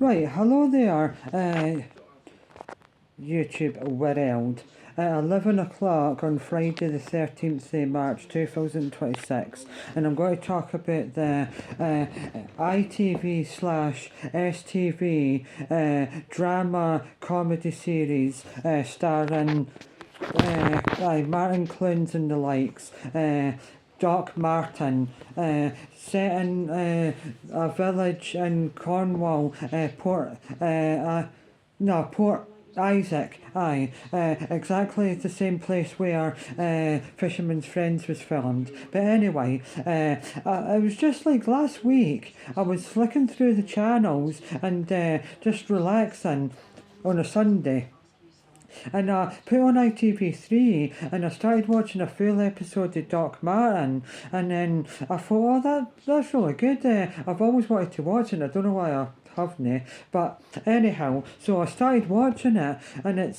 Right, hello there, YouTube world. At 11 o'clock on Friday the 13th of March 2026, and I'm going to talk about the ITV slash STV drama comedy series starring Martin Clunes and the likes. Doc Martin, set in a village in Cornwall, Port Isaac, exactly the same place where Fisherman's Friends was filmed. But anyway, it was just like last week, I was flicking through the channels and just relaxing on a Sunday. And I put on ITV3 and I started watching a full episode of Doc Martin, and then I thought, oh, that's really good. I've always wanted to watch it, I don't know why I haven't. But anyhow, so I started watching it, and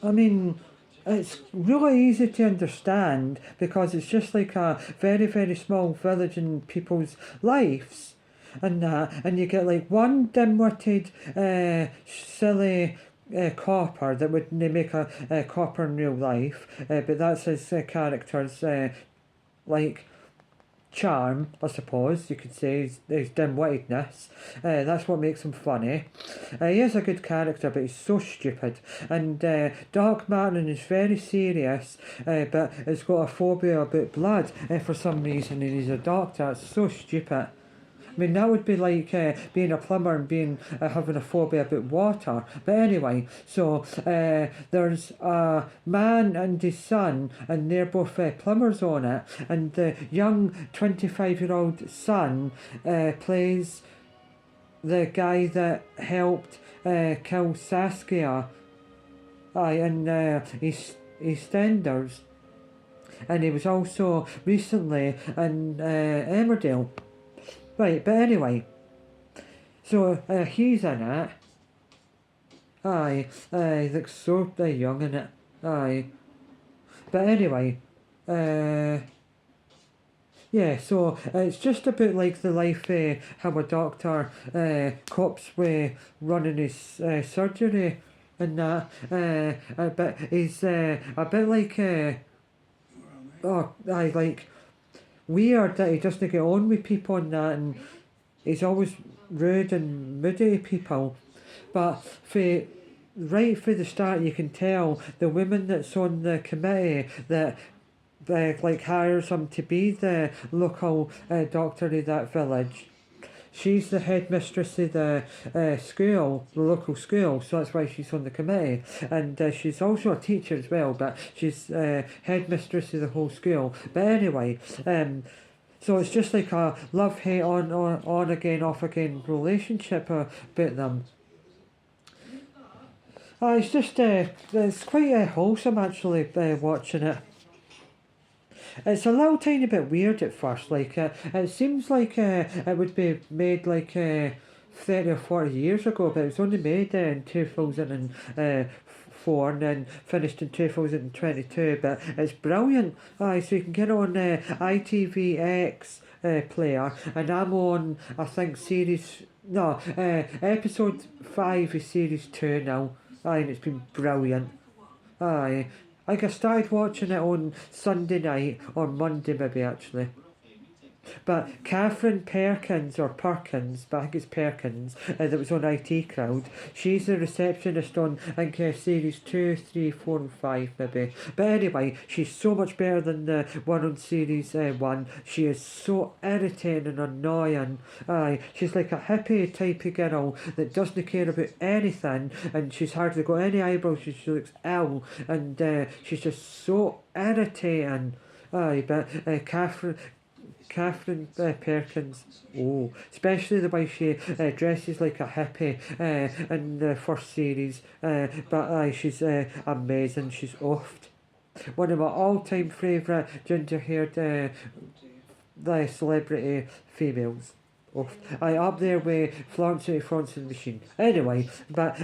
I mean, it's really easy to understand because it's just like a very, very small village in people's lives. And you get like one dim-witted, silly copper that would make a copper in real life, but that's his character's like charm, I suppose you could say, his dim-wittedness. That's what makes him funny. He is a good character, but he's so stupid. And Doc Martin is very serious, but has got a phobia about blood for some reason, and he's a doctor. It's so stupid. I mean, that would be like being a plumber and being having a phobia about water. But anyway, so there's a man and his son, and they're both plumbers on it. And the young 25-year-old son plays the guy that helped kill Saskia. In EastEnders. And he was also recently in Emmerdale. Right, but anyway, so he's in it. He looks so young in it. But anyway, yeah, so it's just about like the life how a doctor copes with running his surgery and that. But he's a bit like, like weird that he doesn't get on with people and that, and he's always rude and moody to people. But right from the start, you can tell the woman that's on the committee that like hires him to be the local doctor of that village. She's the headmistress of the school, the local school, so that's why she's on the committee. And she's also a teacher as well, but she's headmistress of the whole school. But anyway, so it's just like a love-hate on again, off again relationship about them. It's just, it's quite wholesome actually watching it. It's a little tiny bit weird at first, like, it seems like it would be made like 30 or 40 years ago, but it was only made in 2004 and then finished in 2022, but it's brilliant. So you can get on ITVX player, and I'm on, I think, episode 5 of series 2 now. And it's been brilliant. Aye. Like I started watching it on Sunday night, or Monday maybe actually. But Catherine Perkins, or Perkins, but I think it's Perkins, that was on IT Crowd, she's the receptionist on, I think, series 2, 3, 4 and 5 maybe. But anyway, she's so much better than the one on series 1. She is so irritating and annoying. She's like a hippie type of girl that doesn't care about anything, and she's hardly got any eyebrows, she looks ill, and she's just so irritating. But Catherine Perkins, especially the way she dresses like a hippie in the first series. But she's amazing. She's oft one of my all-time favourite ginger-haired the celebrity females. Up there with Florence and the Machine. Anyway, but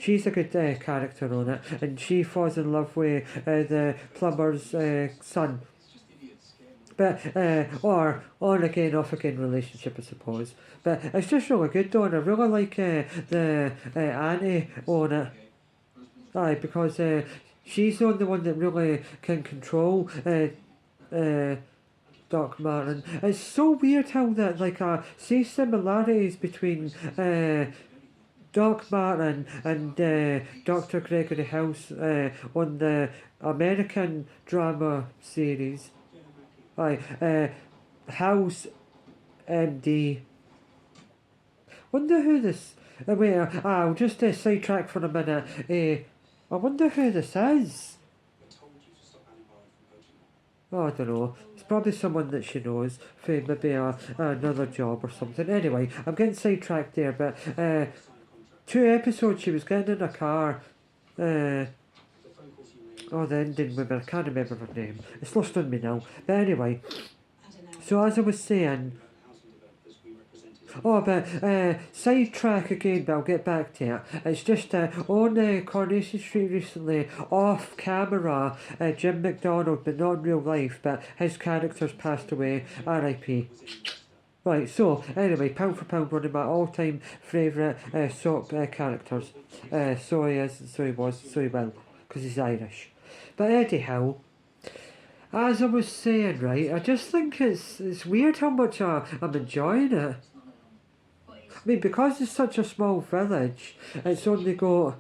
she's a good character on it, and she falls in love with the plumber's son. But or on again, off again relationship, I suppose. But it's just really good though, and I really like the Annie on it. Aye, because she's the only one that really can control Doc Martin. It's so weird how that like see similarities between Doc Martin and Dr. Gregory House on the American drama series. Aye, House MD. Wonder who this. Wait, I'll just sidetrack for a minute. I wonder who this is. Oh, I don't know. It's probably someone that she knows for maybe another job or something. Anyway, I'm getting sidetracked there, but 2 episodes she was getting in a car. Oh, the Indian woman, I can't remember her name. It's lost on me now. But anyway, so as I was saying, oh, but sidetrack again, but I'll get back to it. It's just on Coronation Street recently, off camera, Jim McDonald, but not in real life, but his character's passed away, R.I.P. Right, so anyway, pound for pound, one of my all-time favourite soap characters. So he is, so he was, so he will, because he's Irish. But anyhow, as I was saying, right, I just think it's weird how much I'm enjoying it. I mean, because it's such a small village, it's only got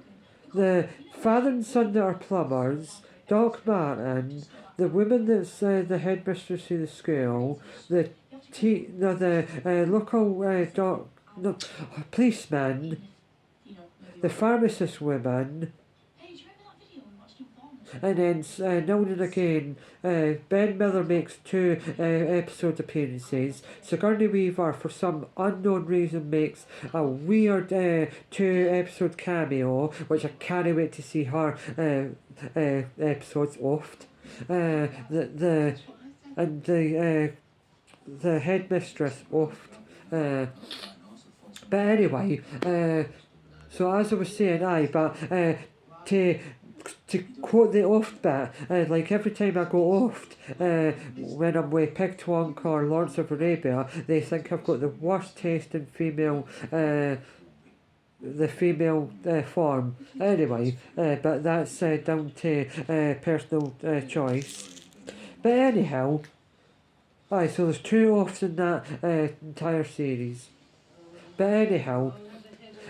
the father and son that are plumbers, Doc Martin, the woman that's the headmistress of the school, the local policeman, the pharmacist woman, and then now and again, Ben Miller makes 2 episode appearances. Sigourney Weaver, for some unknown reason, makes a weird 2 episode cameo, which I can't wait to see her episodes oft. The headmistress oft. But anyway, so as I was saying, to quote the oft bit, like every time I go oft, when I'm with Pictwonk or Lawrence of Arabia, they think I've got the worst taste in female, the female form. Anyway, but that's down to personal choice. But anyhow, so there's 2 ofts in that entire series. But anyhow,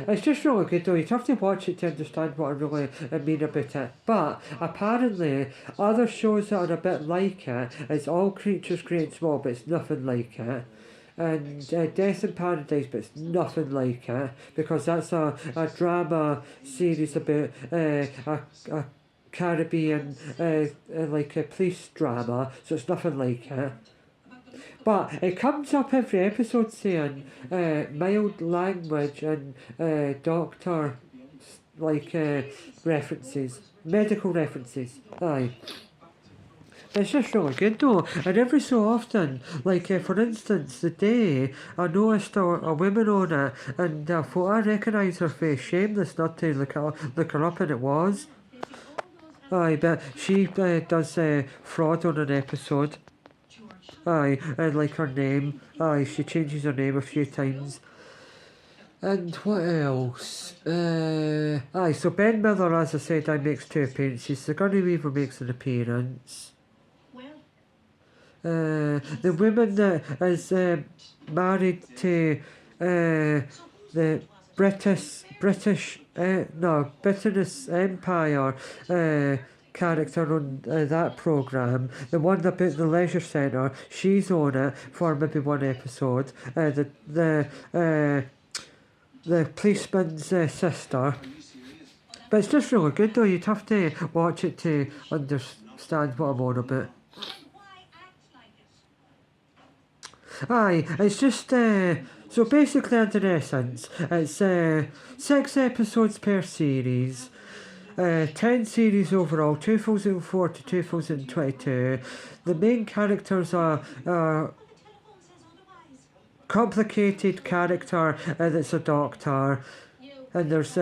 it's just really good though. You'd have to watch it to understand what I really mean about it. But apparently, other shows that are a bit like it is All Creatures Great and Small, but it's nothing like it. And Death in Paradise, but it's nothing like it, because that's a drama series about a Caribbean, like a police drama, so it's nothing like it. But it comes up every episode saying mild language and doctor like references, medical references. Aye. It's just really good though, and every so often, like for instance, the day I noticed a woman on it, and I thought I recognised her face. Shameless not to look her up, and it was. Aye, but she does fraud on an episode. Aye, and like her name. Aye, she changes her name a few times. And what else? So Ben Miller, as I said, makes 2 appearances. Sigourney Weaver makes an appearance. The woman that is married to the British Bitterness Empire character on that programme, the one about the leisure centre, she's on it for maybe 1 episode. The policeman's sister. But it's just really good though. You'd have to watch it to understand what I'm on about. Aye, it's just so basically, in essence, it's 6 episodes per series. 10 series overall, 2004 to 2022. The main characters are complicated character that's a doctor, and there's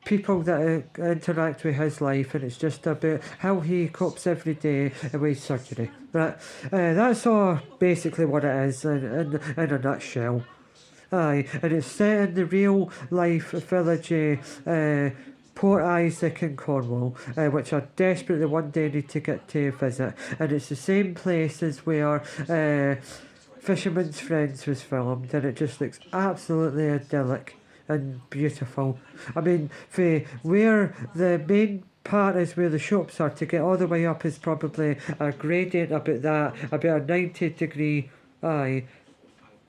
people that interact with his life, and it's just about how he copes every day with surgery. But that's all basically what it is in a nutshell. Aye, and it's set in the real life village Port Isaac in Cornwall, which I desperately one day need to get to visit. And it's the same place as where Fisherman's Friends was filmed, and it just looks absolutely idyllic and beautiful. I mean, for where the main part is where the shops are, to get all the way up is probably a gradient about a 90-degree, aye,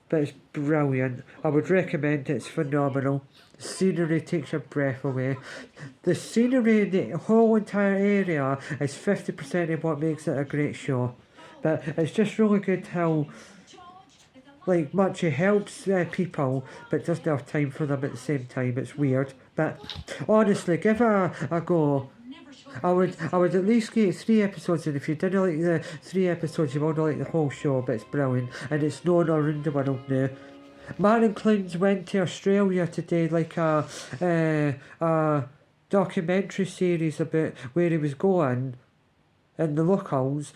but it's brilliant. I would recommend it, it's phenomenal. The scenery takes your breath away. The scenery in the whole entire area is 50% of what makes it a great show. But it's just really good how much it helps people, but doesn't have time for them at the same time. It's weird. But honestly, give it a go. I would at least get 3 episodes, and if you didn't like the 3 episodes, you won't like the whole show, but it's brilliant, and it's known around the world now. Martin Clunes went to Australia today, a documentary series about where he was going, and the locals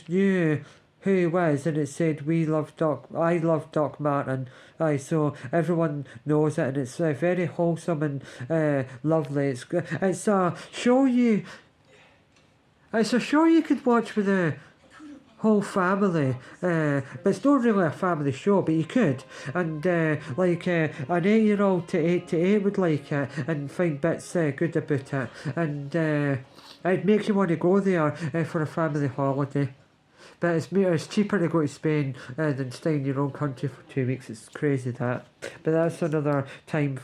knew who he was, and it said I love Doc Martin. Aye, so everyone knows it, and it's very wholesome and lovely. It's a show you could watch with the whole family, but it's not really a family show, but you could, and an 8-year-old to 8 to 8 would like it and find bits good about it, and it makes you want to go there for a family holiday. But it's cheaper to go to Spain than stay in your own country for 2 weeks. It's crazy that. But that's another time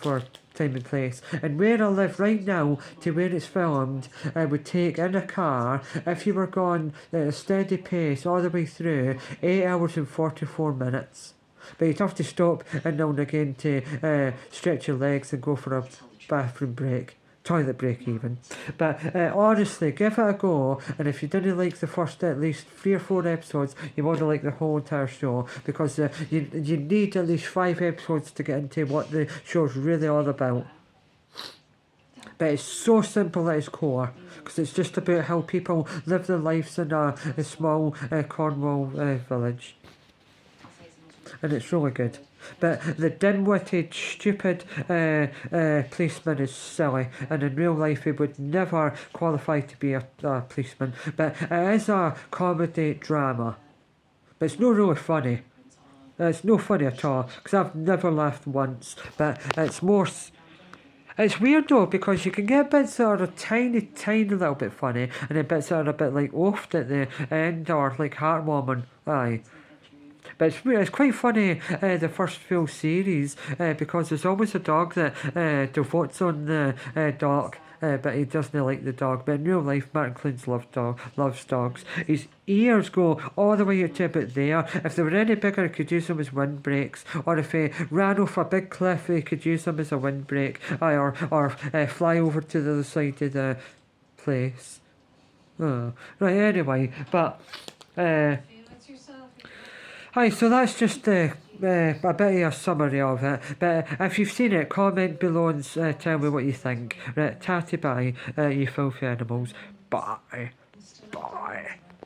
and place. And where I live right now to where it's filmed, I would take in a car, if you were going at a steady pace all the way through, 8 hours and 44 minutes. But you'd have to stop and now and again to stretch your legs and go for a bathroom break. Toilet break even. But honestly, give it a go, and if you didn't like the first at least 3 or 4 episodes, you want to like the whole entire show, because you need at least 5 episodes to get into what the show's really all about. But it's so simple at its core, because it's just about how people live their lives in a small Cornwall village, and it's really good. But the dim-witted, stupid policeman is silly, and in real life he would never qualify to be a policeman. But it is a comedy drama. But it's not really funny. It's no funny at all, because I've never laughed once. But it's more... It's weird though, because you can get bits that are a tiny, tiny little bit funny, and then bits that are a bit oft at the end, or heartwarming. Aye. But it's quite funny, the first full series, because there's always a dog that devotes on the Doc, but he doesn't like the dog. But in real life, Martin Clunes loves dogs. His ears go all the way up to about there. If they were any bigger, he could use them as windbreaks. Or if he ran off a big cliff, he could use them as a windbreak. Or fly over to the other side of the place. Oh. Right, anyway, but... Hi, so that's just a bit of a summary of it. But if you've seen it, comment below and tell me what you think. Right, tatty bye, you filthy animals. Bye. Bye.